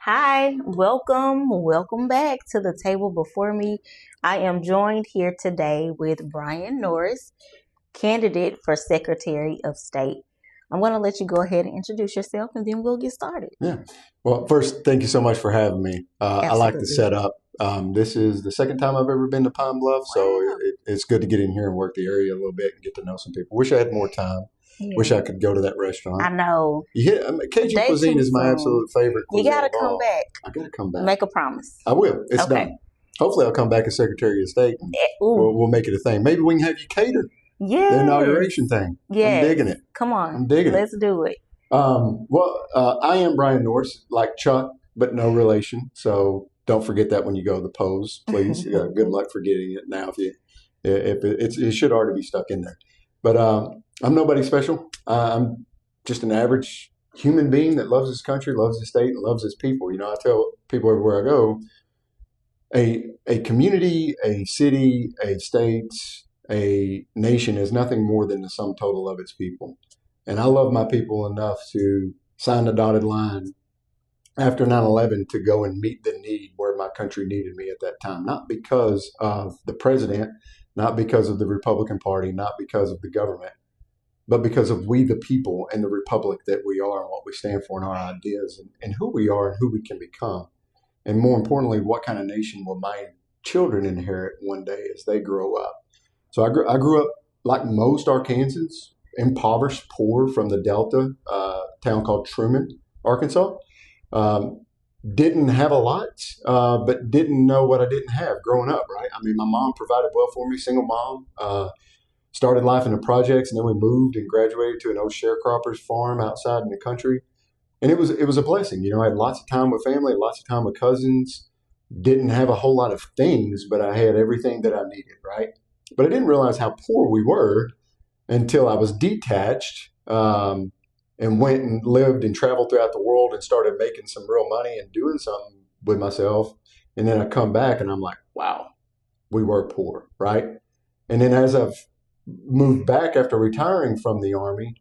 Hi, welcome back to the table before me. I am joined here today with Bryan Norris, candidate for Secretary of State. I'm going to let you go ahead and introduce yourself and then we'll get started. Yeah. Well, first, thank you so much for having me. I like the Absolutely. setup. This is the second time I've ever been to Pine Bluff, so Wow. it's good to get in here and work the area a little bit and get to know some people. Wish I had more time. Wish Yeah, I could go to that I restaurant. know. Cajun Day cuisine too is my soon. absolute favorite You cuisine got to of come all. back. I got to come back. Make a promise. I will. It's Okay. done. Hopefully, I'll come back as Secretary of State and Ooh, we'll make it a thing. Maybe we can have you cater the yes. inauguration thing. I'm Yes. digging it. Come on. I'm digging it. Let's do it. I am Bryan Norris, like Chuck, but no relation. So don't forget that when you go to the polls, please. Good luck forgetting it now if it should already be stuck in there. But I'm nobody special. I'm just an average human being that loves his country, loves his state, and loves his people. I tell people everywhere I go, a community, a city, a state, a nation is nothing more than the sum total of its people. And I love my people enough to sign the dotted line after 9/11 to go and meet the need where my country needed me at that time. Not because of the president, not because of the Republican Party, not because of the government, but because of we the people and the republic that we are and what we stand for and our ideas and who we are and who we can become. And more importantly, what kind of nation will my children inherit one day as they grow up? So I grew up like most Arkansans, impoverished, poor from the Delta, town called Truman, Arkansas. Um, didn't have a lot, but didn't know what I didn't have growing up, right? I mean, my mom provided well for me, single mom. Started life in the projects, and then we moved and graduated to an old sharecropper's farm outside in the country. And it was a blessing. I had lots of time with family, lots of time with cousins. Didn't have a whole lot of things, but I had everything that I needed, right? But I didn't realize how poor we were until I was detached and went and lived and traveled throughout the world and started making some real money and doing something with myself. And then I come back and I'm like, wow, we were poor, right? And then as I've moved back after retiring from the Army,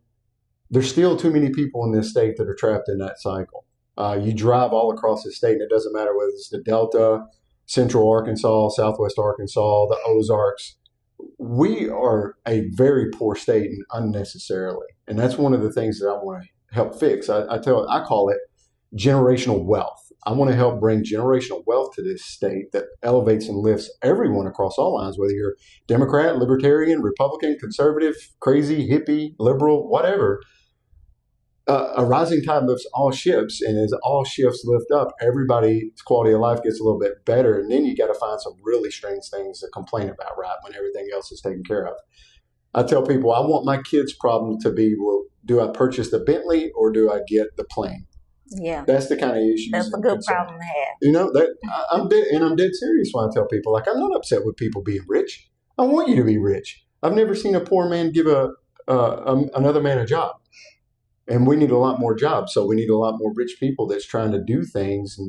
there's still too many people in this state that are trapped in that cycle. You drive all across the state, and it doesn't matter whether it's the Delta, Central Arkansas, Southwest Arkansas, the Ozarks. We are a very poor state and unnecessarily, and that's one of the things that I want to help fix. I call it generational wealth. I want to help bring generational wealth to this state that elevates and lifts everyone across all lines, whether you're Democrat, Libertarian, Republican, conservative, crazy, hippie, liberal, whatever. A rising tide lifts all ships, and as all ships lift up, everybody's quality of life gets a little bit better. And then you got to find some really strange things to complain about, right? When everything else is taken care of. I tell people I want my kids' problem to be, well, do I purchase the Bentley or do I get the plane? Yeah, That's the kind of issues that's a and good concern. problem to have. I'm dead serious when I tell people, like, I'm not upset with people being rich. I want you to be rich. I've never seen a poor man give another man a job. And we need a lot more jobs. So we need a lot more rich people that's trying to do things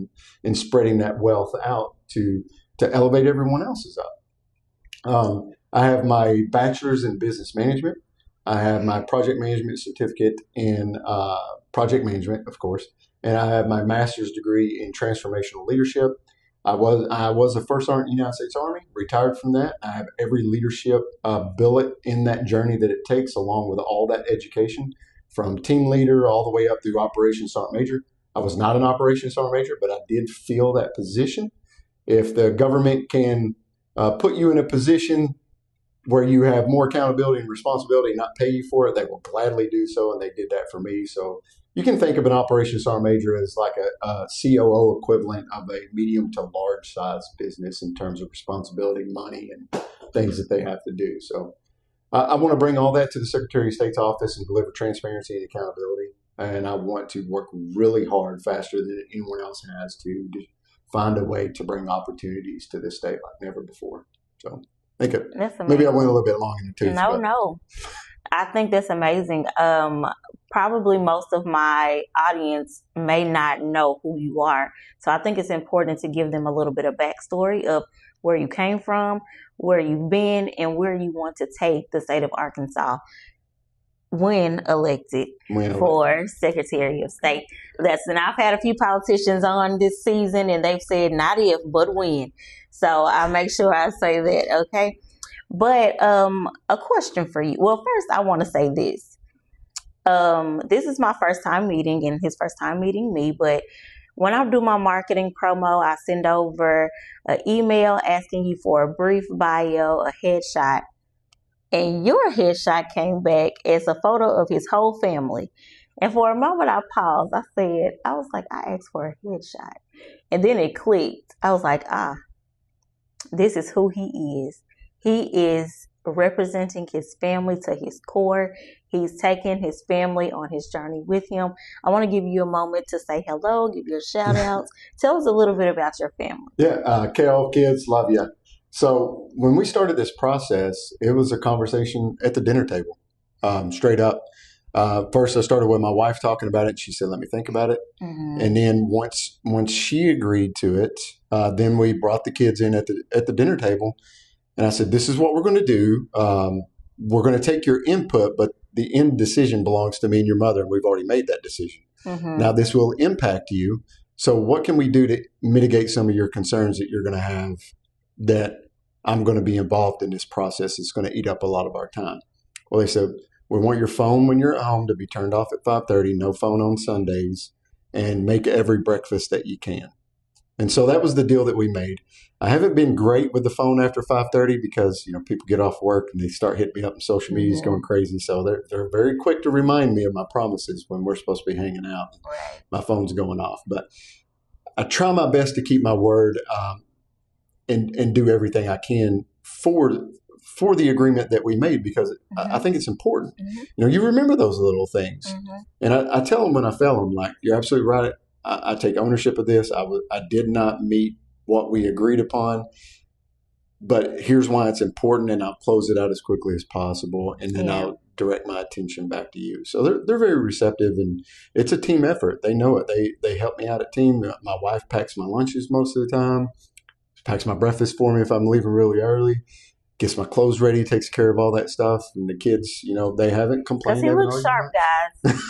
and spreading that wealth out to elevate everyone else's up. I have my bachelor's in business management. I have my project management certificate in project management, of course, and I have my master's degree in transformational leadership. I was a first sergeant in the United States Army, retired from that. I have every leadership billet in that journey that it takes, along with all that education, from team leader all the way up through operations sergeant major. I was not an operations sergeant major, but I did feel that position. If the government can put you in a position where you have more accountability and responsibility and not pay you for it, they will gladly do so. And they did that for me. So you can think of an operations sergeant major as like a COO equivalent of a medium to large size business in terms of responsibility, money, and things that they have to do. So I want to bring all that to the Secretary of State's office and deliver transparency and accountability. And I want to work really hard, faster than anyone else has, to find a way to bring opportunities to this state like never before. So I think That's maybe I went a amazing. little bit long in the tooth, No, but no. I think that's amazing. Probably most of my audience may not know who you are. So I think it's important to give them a little bit of backstory of where you came from, where you've been, and where you want to take the state of Arkansas. when elected for Secretary of State. And I've had a few politicians on this season, and they've said not if, but when. So I make sure I say that, okay? But a question for you. Well, first I want to say this. This is my first time meeting, and his first time meeting me. But when I do my marketing promo, I send over an email asking you for a brief bio, a headshot. And your headshot came back as a photo of his whole family. And for a moment, I paused. I was like, I asked for a headshot. And then it clicked. I was like, this is who he is. He is representing his family to his core. He's taking his family on his journey with him. I want to give you a moment to say hello, give your shout outs. Tell us a little bit about your family. Yeah, Kel, kids, love you. So when we started this process, it was a conversation at the dinner table, straight up. First, I started with my wife talking about it. She said, let me think about it. Mm-hmm. And then once she agreed to it, then we brought the kids in at the dinner table. And I said, this is what we're going to do. We're going to take your input, but the end decision belongs to me and your mother. And we've already made that decision. Mm-hmm. Now, this will impact you. So what can we do to mitigate some of your concerns that you're going to have that I'm going to be involved in this process? It's going to eat up a lot of our time. Well, they said, we want your phone when you're at home to be turned off at 5:30, no phone on Sundays, and make every breakfast that you can. And so that was the deal that we made. I haven't been great with the phone after 5:30 because, people get off work and they start hitting me up in social media, mm-hmm. going crazy. So they're very quick to remind me of my promises when we're supposed to be hanging out. Right. My phone's going off. But I try my best to keep my word and do everything I can for the agreement that we made, because mm-hmm. I think it's important. Mm-hmm. You remember those little things. Mm-hmm. And I tell them when I fail them, like, you're absolutely right. I take ownership of this. I did not meet what we agreed upon, but here's why it's important, and I'll close it out as quickly as possible, and then I'll direct my attention back to you. So they're very receptive, and it's a team effort. They know it. They help me out at team. My wife packs my lunches most of the time, packs my breakfast for me if I'm leaving really early, gets my clothes ready, takes care of all that stuff. And the kids, they haven't complained. Because he looks sharp, guys.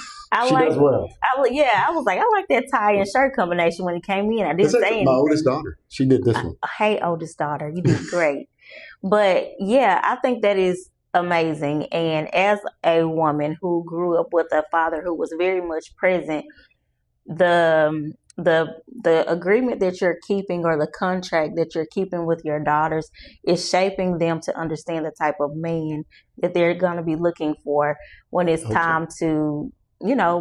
She does well. I was like, I like that tie and shirt combination when he came in. I didn't say anything. My oldest daughter. She did this one. Hey, oldest daughter, you did great. But yeah, I think that is amazing. And as a woman who grew up with a father who was very much present, the agreement that you're keeping, or the contract that you're keeping with your daughters, is shaping them to understand the type of man that they're going to be looking for when it's time to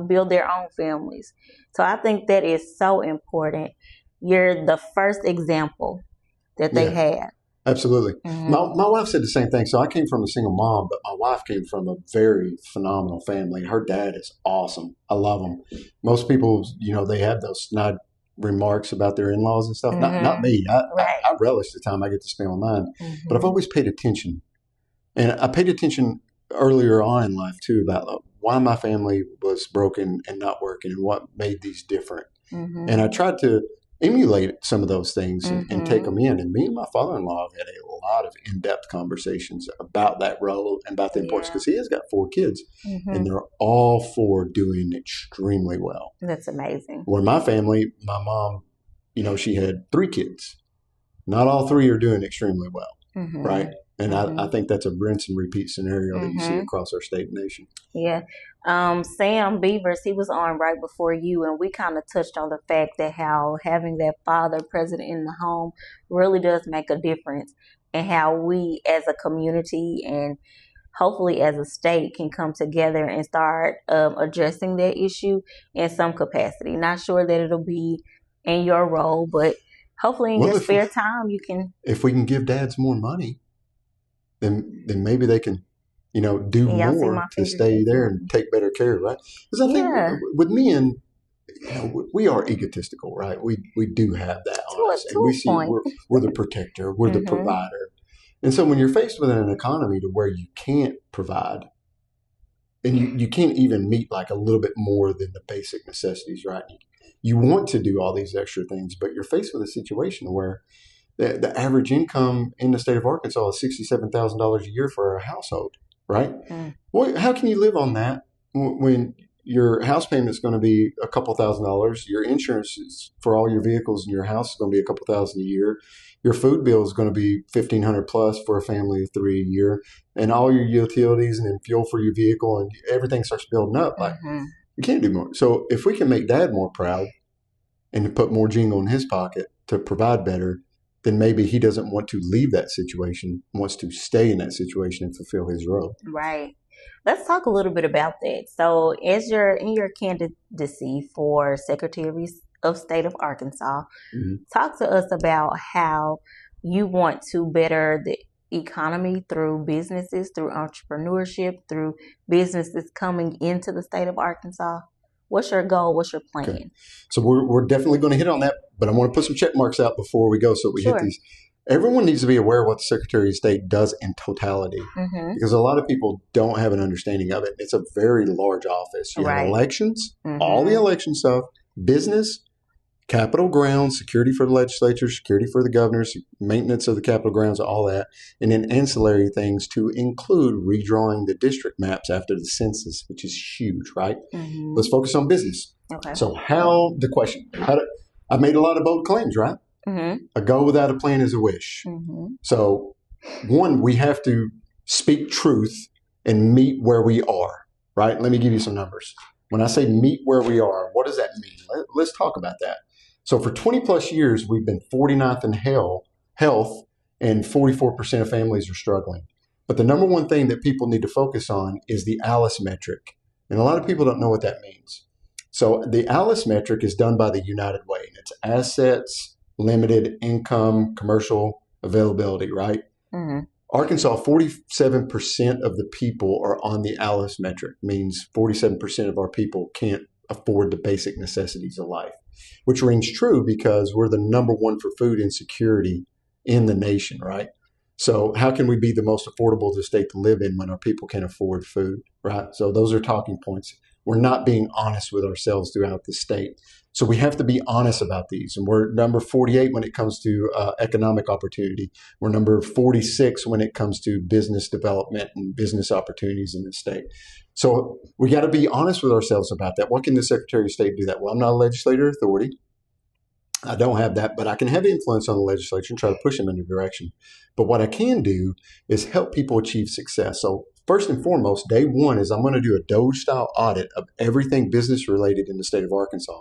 build their own families. So I think that is so important. You're the first example that they had. Absolutely. Mm-hmm. My wife said the same thing. So I came from a single mom, but my wife came from a very phenomenal family. Her dad is awesome. I love him. Most people, they have those snide remarks about their in-laws and stuff. Mm-hmm. Not me. I relish the time I get to spend with mine. Mm-hmm. But I've always paid attention. And I paid attention earlier on in life, too, about why my family was broken and not working and what made these different. Mm-hmm. And I tried to emulate some of those things and take them in. And me and my father-in-law have had a lot of in-depth conversations about that role and about the importance, because he has got 4 kids, and they're all 4 doing extremely well. That's amazing. Where my family, my mom, she had 3 kids. Not all 3 are doing extremely well, right? And I think that's a rinse and repeat scenario that you see across our state and nation. Yeah. Sam Beavers, he was on right before you, and we kind of touched on the fact that how having that father present in the home really does make a difference, and how we as a community and hopefully as a state can come together and start addressing that issue in some capacity. Not sure that it'll be in your role, but hopefully in your spare time you can. If we can give dads more money, then maybe they can, do more to stay there and take better care, right? Because I think with men, we are egotistical, right? We do have that on us, and we see we're the protector, we're the provider, and so when you're faced with an economy to where you can't provide, and you can't even meet like a little bit more than the basic necessities, right? You want to do all these extra things, but you're faced with a situation where the average income in the state of Arkansas is $67,000 a year for a household. right? Mm. Well, how can you live on that when your house payment is going to be a couple $1,000s? Your insurance for all your vehicles in your house is going to be a couple thousand a year. Your food bill is going to be 1,500 plus for a family of three a year, and all your utilities and then fuel for your vehicle and everything starts building up. Like you can't do more. So if we can make Dad more proud and to put more jingle in his pocket to provide better, then maybe he doesn't want to leave that situation, wants to stay in that situation and fulfill his role. Right. Let's talk a little bit about that. So, as you're in your candidacy for Secretary of State of Arkansas, talk to us about how you want to better the economy through businesses, through entrepreneurship, through businesses coming into the state of Arkansas. What's your goal? What's your plan? Okay. So we're definitely going to hit on that, but I want to put some check marks out before we go so we hit these. Everyone needs to be aware of what the Secretary of State does in totality because a lot of people don't have an understanding of it. It's a very large office. You have elections, all the election stuff, business, Capitol grounds, security for the legislature, security for the governors, maintenance of the Capitol grounds, all that, and then ancillary things to include redrawing the district maps after the census, which is huge, right? Let's focus on business. Okay. So I've made a lot of bold claims, right? A go without a plan is a wish. So one, we have to speak truth and meet where we are, right? Let me give you some numbers. When I say meet where we are, what does that mean? Let's talk about that. So for 20 plus years, we've been 49th in health, and 44% of families are struggling. But the number one thing that people need to focus on is the ALICE metric. And a lot of people don't know what that means. So the ALICE metric is done by the United Way, and it's assets, limited income, commercial availability, right? Arkansas, 47% of the people are on the ALICE metric, means 47% of our people can't afford the basic necessities of life, which rings true because we're the number one for food insecurity in the nation, right? So how can we be the most affordable state to live in when our people can't afford food, right? So those are talking points. We're not being honest with ourselves throughout the state. So we have to be honest about these. And we're number 48 when it comes to economic opportunity. We're number 46 when it comes to business development and business opportunities in the state. So we got to be honest with ourselves about that. What can the Secretary of State do that? Well, I'm not a legislative authority. I don't have that, but I can have influence on the legislature and try to push them in a direction. But what I can do is help people achieve success. So first and foremost, day one is I'm going to do a Doge-style audit of everything business-related in the state of Arkansas.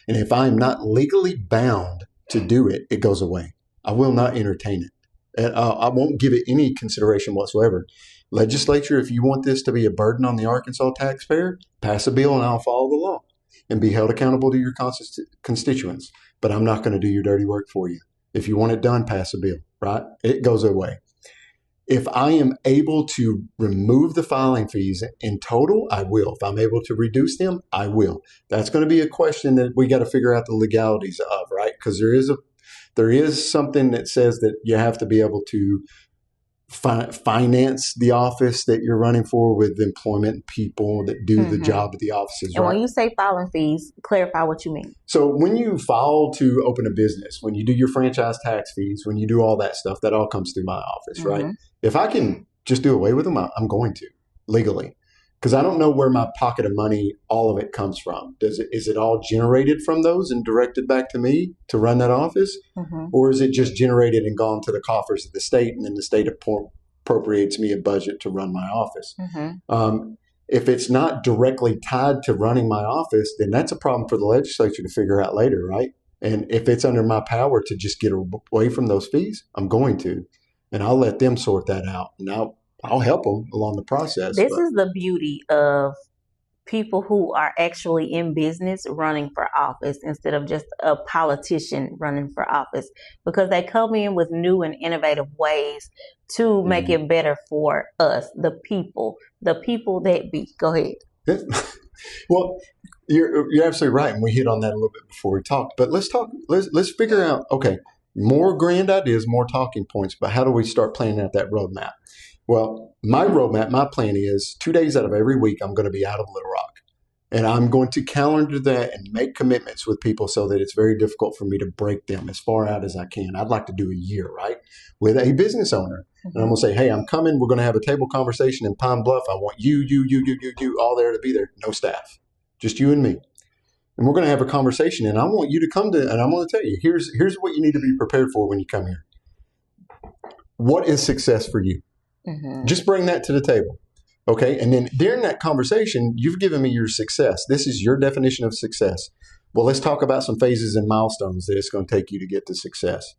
And if I'm not legally bound to do it, it goes away. I will not entertain it. And I won't give it any consideration whatsoever. Legislature, if you want this to be a burden on the Arkansas taxpayer, pass a bill and I'll follow the law and be held accountable to your constituents. But I'm not going to do your dirty work for you. If you want it done, pass a bill, right? It goes away. If I am able to remove the filing fees in total, I will. If I'm able to reduce them, I will. That's going to be a question that we got to figure out the legalities of, right? Because there is something that says that you have to be able to finance the office that you're running for with employment people that do the job of the offices. And when you say filing fees, clarify what you mean. So when you file to open a business, when you do your franchise tax fees, when you do all that stuff, that all comes through my office, right? If I can just do away with them, I'm going to legally. Because I don't know where my pocket of money, all of it comes from. Is it all generated from those and directed back to me to run that office? Or is it just generated and gone to the coffers of the state and then the state appropriates me a budget to run my office? If it's not directly tied to running my office, then that's a problem for the legislature to figure out later, right? And if it's under my power to just get away from those fees, I'm going to. And I'll let them sort that out. And I'll help them along the process. This is the beauty of people who are actually in business running for office instead of just a politician running for office, because they come in with new and innovative ways to make it better for us, the people that be. Go ahead. Well, you're absolutely right. And we hit on that a little bit before we talked. But let's figure out, okay, more grand ideas, more talking points, but how do we start planning out that roadmap? Well, my roadmap, my plan is 2 days out of every week, I'm going to be out of Little Rock. And I'm going to calendar that and make commitments with people so that it's very difficult for me to break them as far out as I can. I'd like to do a year, right, with a business owner. And I'm going to say, hey, I'm coming. We're going to have a table conversation in Pine Bluff. I want you, all there to be there. No staff, just you and me. And we're going to have a conversation. And I want you to come to, and I'm going to tell you, here's what you need to be prepared for when you come here. What is success for you? Just bring that to the table. Okay. And then during that conversation, you've given me your success. This is your definition of success. Well, let's talk about some phases and milestones that it's going to take you to get to success.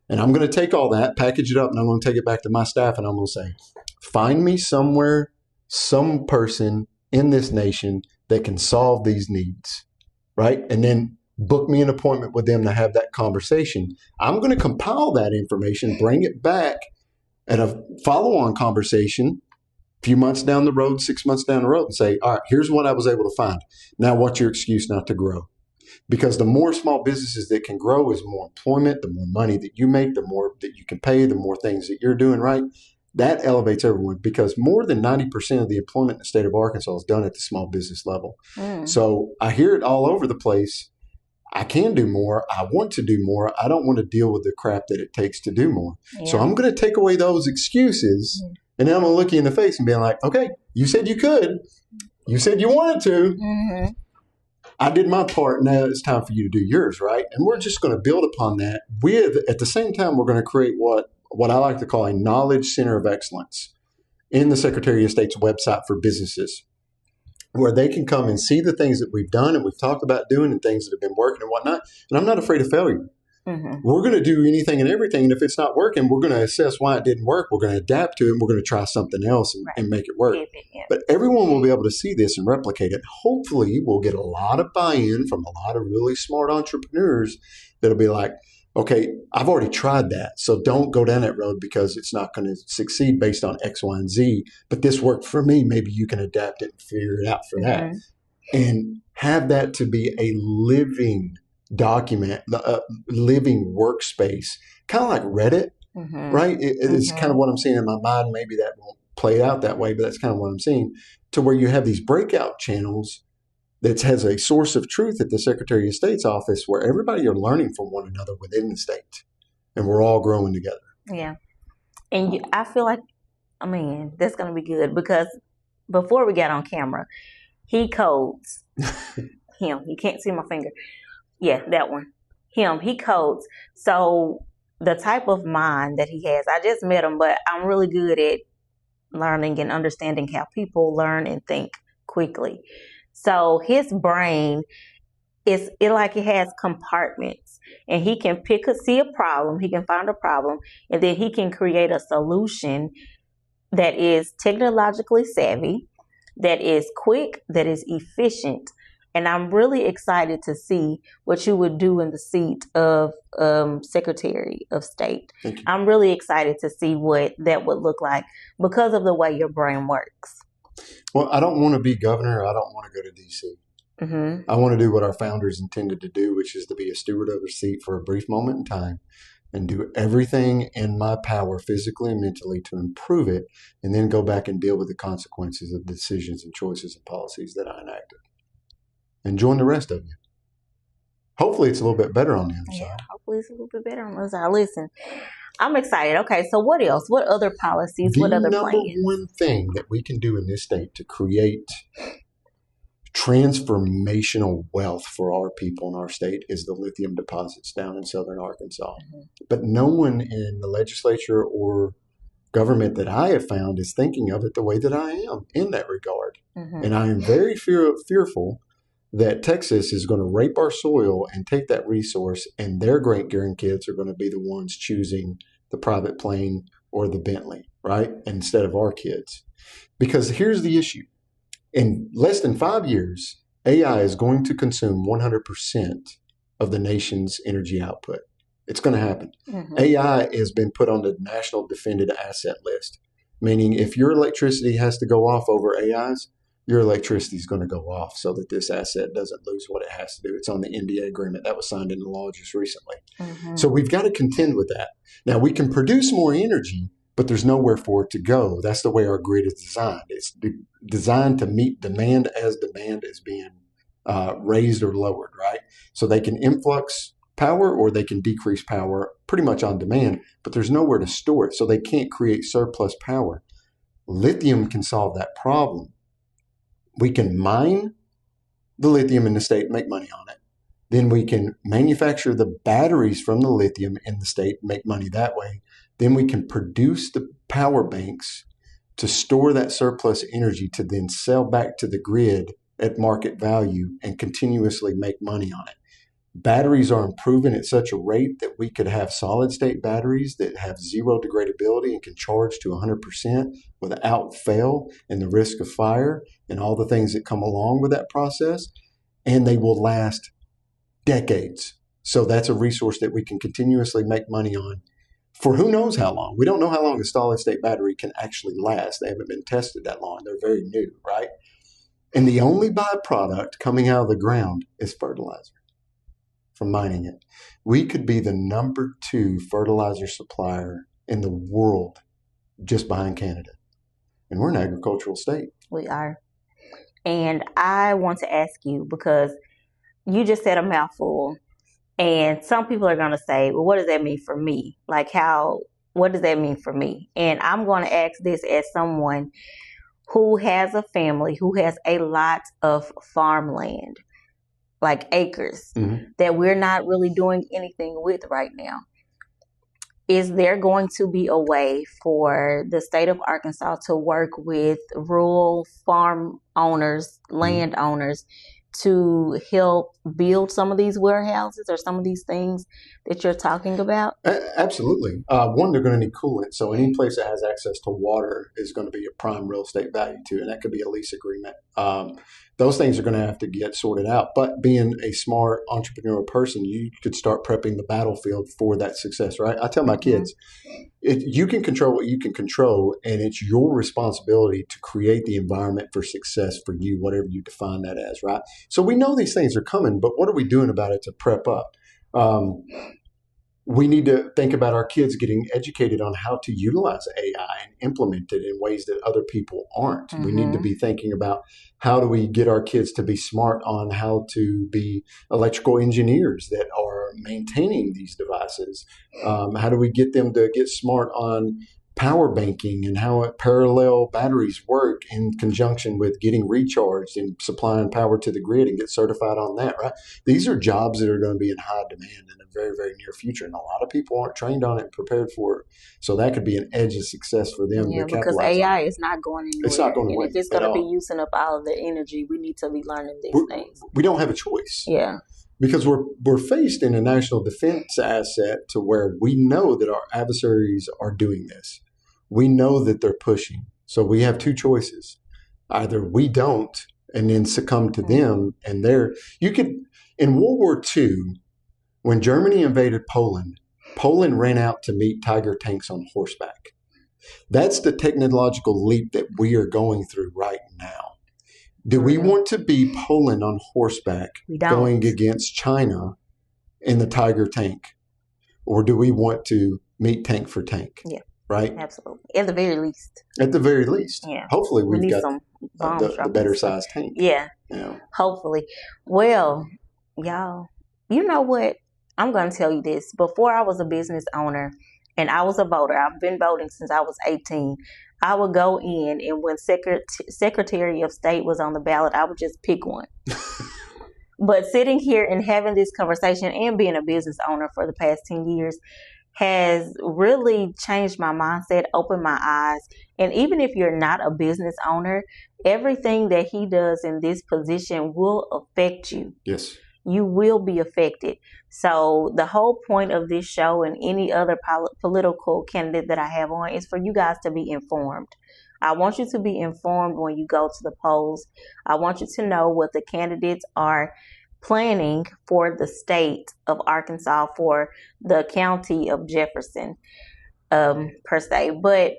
And I'm going to take all that, package it up, and I'm going to take it back to my staff. And I'm going to say, find me somewhere, some person in this nation that can solve these needs. Right. And then book me an appointment with them to have that conversation. I'm going to compile that information, bring it back at a follow-on conversation a few months down the road, 6 months down the road, and say, all right, here's what I was able to find. Now, what's your excuse not to grow? Because the more small businesses that can grow is more employment, the more money that you make, the more that you can pay, the more things that you're doing right. That elevates everyone, because more than 90% of the employment in the state of Arkansas is done at the small business level. So I hear it all over the place. I can do more. I want to do more. I don't want to deal with the crap that it takes to do more. Yeah. So I'm going to take away those excuses, and then I'm going to look you in the face and be like, okay, you said you could. You said you wanted to. I did my part. Now it's time for you to do yours, right? And we're just going to build upon that with, at the same time, we're going to create what I like to call a knowledge center of excellence in the Secretary of State's website for businesses, where they can come and see the things that we've done and we've talked about doing and things that have been working and whatnot. And I'm not afraid of failure. We're going to do anything and everything. And if it's not working, we're going to assess why it didn't work. We're going to adapt to it. And we're going to try something else and make it work. But everyone will be able to see this and replicate it. Hopefully, we'll get a lot of buy-in from a lot of really smart entrepreneurs that'll be like, okay, I've already tried that. So don't go down that road because it's not going to succeed based on X, Y, and Z. But this worked for me. Maybe you can adapt it and figure it out for that. And have that to be a living document, a living workspace, kind of like Reddit, right? It's kind of what I'm seeing in my mind. Maybe that won't play out that way, but that's kind of what I'm seeing, to where you have these breakout channels that has a source of truth at the Secretary of State's office where everybody are learning from one another within the state, and we're all growing together. Yeah. And I feel like, that's going to be good, because before we got on camera, he codes. You can't see my finger. Yeah, that one. He codes. So the type of mind that he has, I just met him, but I'm really good at learning and understanding how people learn and think quickly. So his brain it has compartments, and he can see a problem, he can find a problem, and then he can create a solution that is technologically savvy, that is quick, that is efficient. And I'm really excited to see what you would do in the seat of Secretary of State. I'm really excited to see what that would look like because of the way your brain works. Well, I don't want to be governor. I don't want to go to D.C. I want to do what our founders intended to do, which is to be a steward of a seat for a brief moment in time and do everything in my power, physically and mentally, to improve it, and then go back and deal with the consequences of decisions and choices and policies that I enacted. And join the rest of you. Hopefully it's a little bit better on the other side. Hopefully it's a little bit better on the other side. Listen, I'm excited. Okay, so what else? What other policies? What other plans? The number one thing that we can do in this state to create transformational wealth for our people in our state is the lithium deposits down in southern Arkansas. But no one in the legislature or government that I have found is thinking of it the way that I am in that regard. And I am very fearful that Texas is going to rape our soil and take that resource, and their great grandkids are going to be the ones choosing the private plane or the Bentley, right? Instead of our kids. Because here's the issue. In less than 5 years, AI is going to consume 100% of the nation's energy output. It's going to happen. AI has been put on the National Defended Asset List, meaning if your electricity has to go off over AI's, your electricity is going to go off so that this asset doesn't lose what it has to do. It's on the NDA agreement that was signed into law just recently. So we've got to contend with that. Now, we can produce more energy but there's nowhere for it to go. That's the way our grid is designed. It's designed to meet demand as demand is being raised or lowered, right? So they can influx power or they can decrease power pretty much on demand, but there's nowhere to store it. So they can't create surplus power. Lithium can solve that problem. We can mine the lithium in the state and make money on it. Then we can manufacture the batteries from the lithium in the state and make money that way. Then we can produce the power banks to store that surplus energy to then sell back to the grid at market value and continuously make money on it. Batteries are improving at such a rate that we could have solid state batteries that have zero degradability and can charge to 100% without fail and the risk of fire and all the things that come along with that process. And they will last decades. So that's a resource that we can continuously make money on for who knows how long. We don't know how long a solid state battery can actually last. They haven't been tested that long. They're very new, right? And the only byproduct coming out of the ground is fertilizer from mining it. We could be the number 2 fertilizer supplier in the world just behind Canada. And we're an agricultural state. We are. And I want to ask you, because you just said a mouthful, and some people are going to say, well, what does that mean for me? Like, what does that mean for me? And I'm going to ask this as someone who has a family, who has a lot of farmland, like acres, that we're not really doing anything with right now. Is there going to be a way for the state of Arkansas to work with rural farm owners, landowners, to help build some of these warehouses or some of these things that you're talking about? Absolutely. One, they're going to need coolant. So any place that has access to water is going to be a prime real estate value too, and that could be a lease agreement. Those things are going to have to get sorted out. But being a smart entrepreneurial person, you could start prepping the battlefield for that success, right? I tell my kids, you can control what you can control, and it's your responsibility to create the environment for success for you, whatever you define that as, right? So we know these things are coming, but what are we doing about it to prep up? We need to think about our kids getting educated on how to utilize AI and implement it in ways that other people aren't. We need to be thinking about how do we get our kids to be smart on how to be electrical engineers that are maintaining these devices. How do we get them to get smart on power banking and how parallel batteries work in conjunction with getting recharged and supplying power to the grid and get certified on that, right? These are jobs that are going to be in high demand in the very, very near future. And a lot of people aren't trained on it and prepared for it. So that could be an edge of success for them. Yeah, because AI is not going anywhere. It's not going away. If it's going to be using up all of the energy, we need to be learning these things. We don't have a choice. Yeah. Because we're faced in a national defense asset to where we know that our adversaries are doing this. We know that they're pushing. So we have 2 choices. Either we don't and then succumb to them. And in World War II, when Germany invaded Poland, Poland ran out to meet Tiger tanks on horseback. That's the technological leap that we are going through right now. Do we want to be Poland on horseback going against China in the Tiger tank? Or do we want to meet tank for tank? Yeah. Right? Absolutely. At the very least. At the very least. Yeah. Hopefully we've got some the better sized tank. Yeah. Yeah. Hopefully. Well, y'all, you know what? I'm going to tell you this. Before I was a business owner and I was a voter, I've been voting since I was 18. I would go in, and when Secretary of State was on the ballot, I would just pick one. But sitting here and having this conversation and being a business owner for the past 10 years has really changed my mindset, opened my eyes. And even if you're not a business owner, everything that he does in this position will affect you. Yes. You will be affected. So the whole point of this show and any other political candidate that I have on is for you guys to be informed. I want you to be informed when you go to the polls. I want you to know what the candidates are planning for the state of Arkansas, for the county of Jefferson, per se. But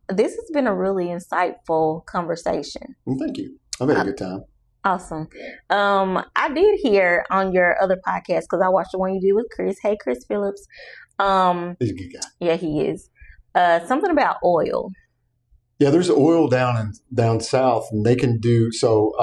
this has been a really insightful conversation. Well, thank you. I've had a good time. Awesome. I did hear on your other podcast, because I watched the one you did with Chris. Hey, Chris Phillips. He's a good guy. Yeah, he is. Something about oil. Yeah, there's oil down south, and they can do so.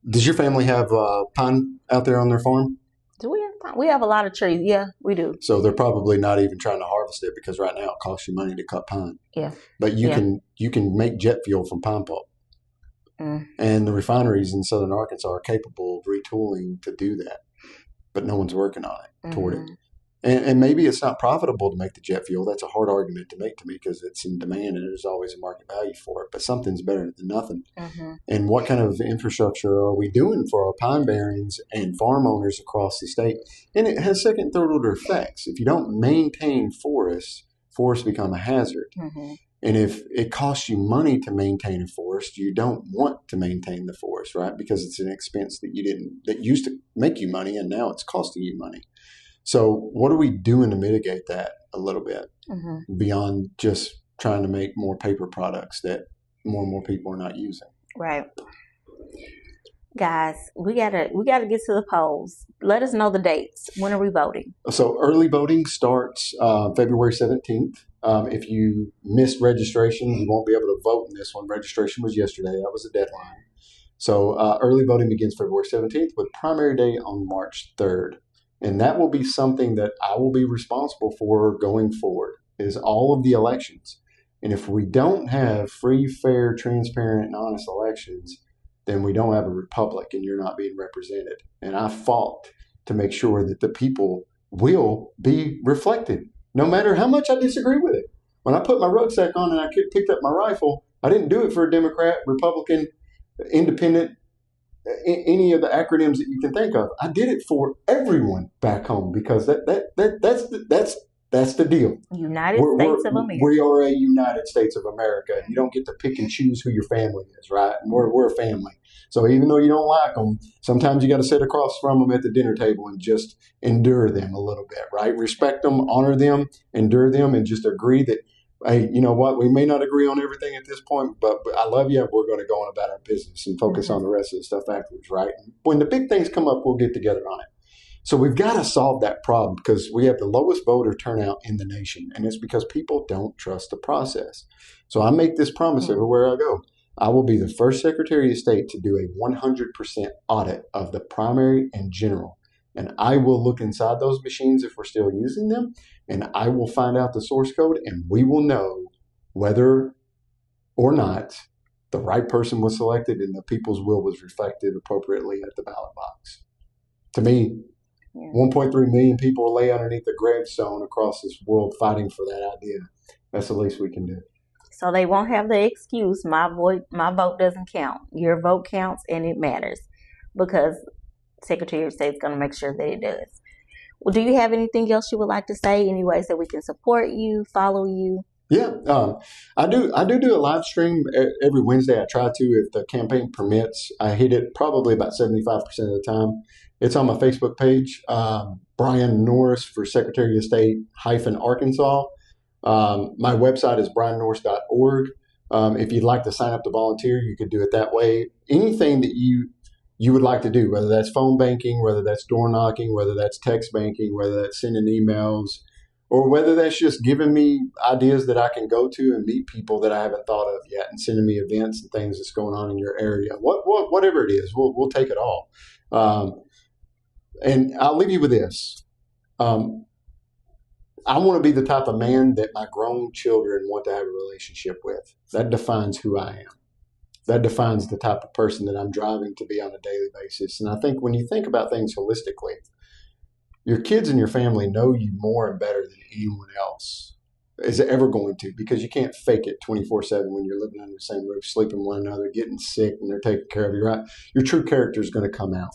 Does your family have pine out there on their farm? Do we have pine? We have a lot of trees. Yeah, we do. So they're probably not even trying to harvest it because right now it costs you money to cut pine. Yeah. But you can make jet fuel from pine pulp. And the refineries in southern Arkansas are capable of retooling to do that, but no one's working on it toward it. And maybe it's not profitable to make the jet fuel. That's a hard argument to make to me because it's in demand and there's always a market value for it. But something's better than nothing. And what kind of infrastructure are we doing for our pine barrens and farm owners across the state? And it has second, third order effects. If you don't maintain forests become a hazard. And if it costs you money to maintain a forest, you don't want to maintain the forest, right? Because it's an expense that used to make you money and now it's costing you money. So what are we doing to mitigate that a little bit beyond just trying to make more paper products that more and more people are not using? Right. Guys, we gotta get to the polls. Let us know the dates. When are we voting? So early voting starts February 17th. If you missed registration, you won't be able to vote in this one. Registration was yesterday. That was the deadline. So early voting begins February 17th with primary day on March 3rd. And that will be something that I will be responsible for going forward, is all of the elections. And if we don't have free, fair, transparent, and honest elections, then we don't have a republic and you're not being represented. And I fought to make sure that the people will be reflected, no matter how much I disagree with it. When I put my rucksack on and I picked up my rifle, I didn't do it for a Democrat, Republican, Independent, any of the acronyms that you can think of. I did it for everyone back home because that's the deal. United States of America. We are a United States of America. You don't get to pick and choose who your family is, right? And we're a family. So even though you don't like them, sometimes you got to sit across from them at the dinner table and just endure them a little bit, right? Respect them, honor them, endure them, and just agree that, hey, you know what? We may not agree on everything at this point, but I love you. We're going to go on about our business and focus on the rest of the stuff afterwards, right? When the big things come up, we'll get together on it. So we've got to solve that problem because we have the lowest voter turnout in the nation, and it's because people don't trust the process. So I make this promise everywhere I go. I will be the first Secretary of State to do a 100% audit of the primary and general. And I will look inside those machines if we're still using them, and I will find out the source code, and we will know whether or not the right person was selected and the people's will was reflected appropriately at the ballot box. To me, 1.3 million people lay underneath the gravestone across this world fighting for that idea. That's the least we can do. So they won't have the excuse, my vote doesn't count. Your vote counts and it matters because Secretary of State is going to make sure that it does. Well, do you have anything else you would like to say? Any ways that we can support you, follow you? Yeah, I do a live stream every Wednesday. I try to, if the campaign permits. I hit it probably about 75% of the time. It's on my Facebook page, Bryan Norris for Secretary of State -Arkansas. My website is bryannorris.org. If you'd like to sign up to volunteer, you could do it that way. Anything that you would like to do, whether that's phone banking, whether that's door knocking, whether that's text banking, whether that's sending emails, or whether that's just giving me ideas that I can go to and meet people that I haven't thought of yet and sending me events and things that's going on in your area. Whatever it is, we'll take it all. And I'll leave you with this. I want to be the type of man that my grown children want to have a relationship with. That defines who I am. That defines the type of person that I'm driving to be on a daily basis. And I think when you think about things holistically, your kids and your family know you more and better than anyone else is ever going to, because you can't fake it 24/7 when you're living under the same roof, sleeping with one another, getting sick, and they're taking care of you, right? Your true character is going to come out.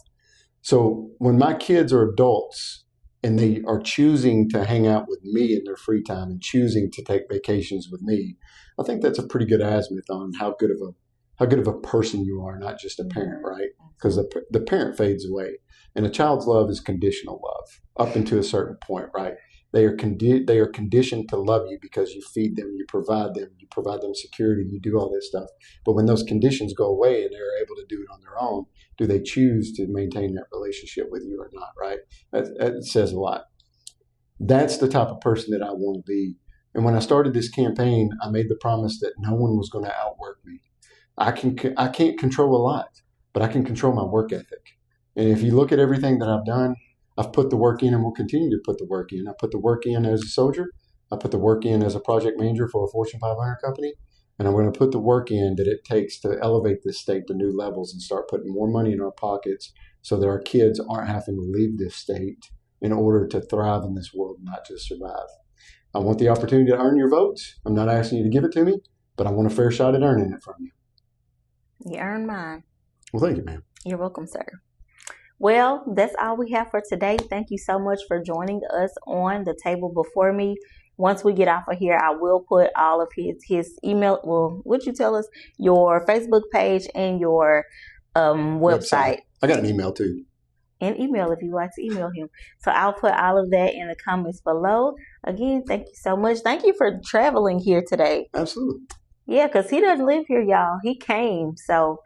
So when my kids are adults and they are choosing to hang out with me in their free time and choosing to take vacations with me, I think that's a pretty good azimuth on how good of a person you are, not just a parent, right? Because the parent fades away. And a child's love is conditional love up until a certain point, right? They are conditioned to love you because you feed them, you provide them security, you do all this stuff. But when those conditions go away and they're able to do it on their own, do they choose to maintain that relationship with you or not, right? That says a lot. That's the type of person that I want to be And when I started this campaign, I made the promise that no one was going to outwork me. I can't control a lot, but I can control my work ethic. And if you look at everything that I've done, I've put the work in and will continue to put the work in. I put the work in as a soldier. I put the work in as a project manager for a Fortune 500 company. And I'm going to put the work in that it takes to elevate this state to new levels and start putting more money in our pockets so that our kids aren't having to leave this state in order to thrive in this world, not just survive. I want the opportunity to earn your votes. I'm not asking you to give it to me, but I want a fair shot at earning it from you. You earned mine. Well, thank you, ma'am. You're welcome, sir. Well, that's all we have for today. Thank you so much for joining us on the table before me. Once we get off of here, I will put all of his email. Well, would you tell us your Facebook page and your website? I got an email too. And email if you like to email him. So I'll put all of that in the comments below. Again, thank you so much. Thank you for traveling here today. Absolutely. Yeah, because he doesn't live here, y'all. He came. So